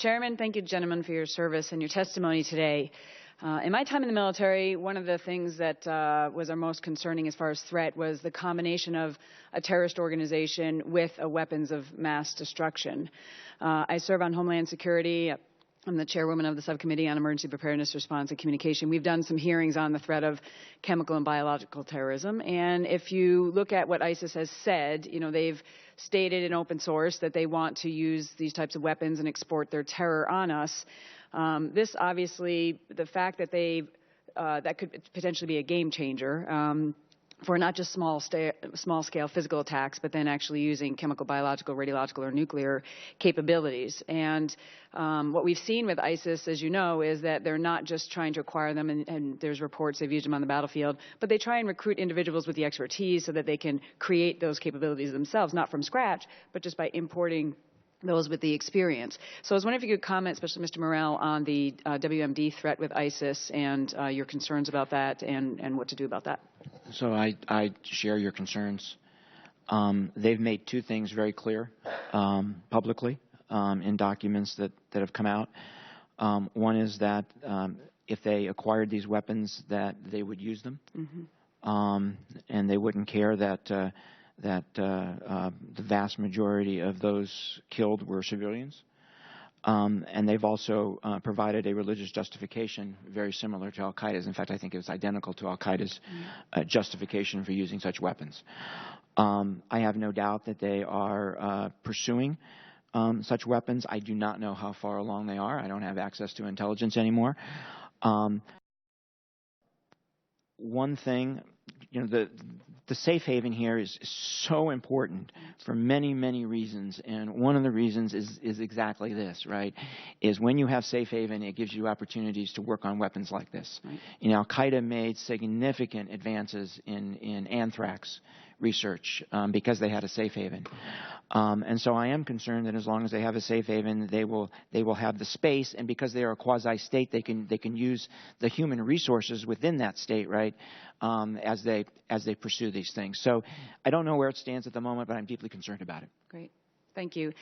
Chairman. Thank you, gentlemen, for your service and your testimony today. In my time in the military, one of the things that was our most concerning as far as threat was the combination of a terrorist organization with a weapons of mass destruction. I serve on Homeland Security. I'm the chairwoman of the Subcommittee on Emergency Preparedness, Response, and Communication. We've done some hearings on the threat of chemical and biological terrorism. And if you look at what ISIS has said, they've stated in open source that they want to use these types of weapons and export their terror on us. This obviously, the fact that that could potentially be a game changer for not just small-scale physical attacks, but then actually using chemical, biological, radiological, or nuclear capabilities. And what we've seen with ISIS, as you know, is that they're not just trying to acquire them, and there's reports they've used them on the battlefield, but they try and recruit individuals with the expertise so that they can create those capabilities themselves, not from scratch, but just by importing those with the experience. So I was wondering if you could comment, especially Mr. Morrell, on the WMD threat with ISIS and your concerns about that and what to do about that. So I share your concerns. They've made two things very clear publicly in documents that have come out. One is that if they acquired these weapons, that they would use them, and they wouldn't care that the vast majority of those killed were civilians. And they've also provided a religious justification very similar to al-Qaeda's. In fact, I think it was identical to al-Qaeda's justification for using such weapons. I have no doubt that they are pursuing such weapons. I do not know how far along they are. I don't have access to intelligence anymore. One thing, the safe haven here is so important for many, many reasons. And one of the reasons is exactly this, right? Is when you have safe haven, it gives you opportunities to work on weapons like this. Right. Al-Qaeda made significant advances in anthrax research because they had a safe haven. And so I am concerned that as long as they have a safe haven, they will have the space, and because they are a quasi-state, they can use the human resources within that state, right, as they pursue these things. So I don't know where it stands at the moment, but I'm deeply concerned about it. Great. Thank you.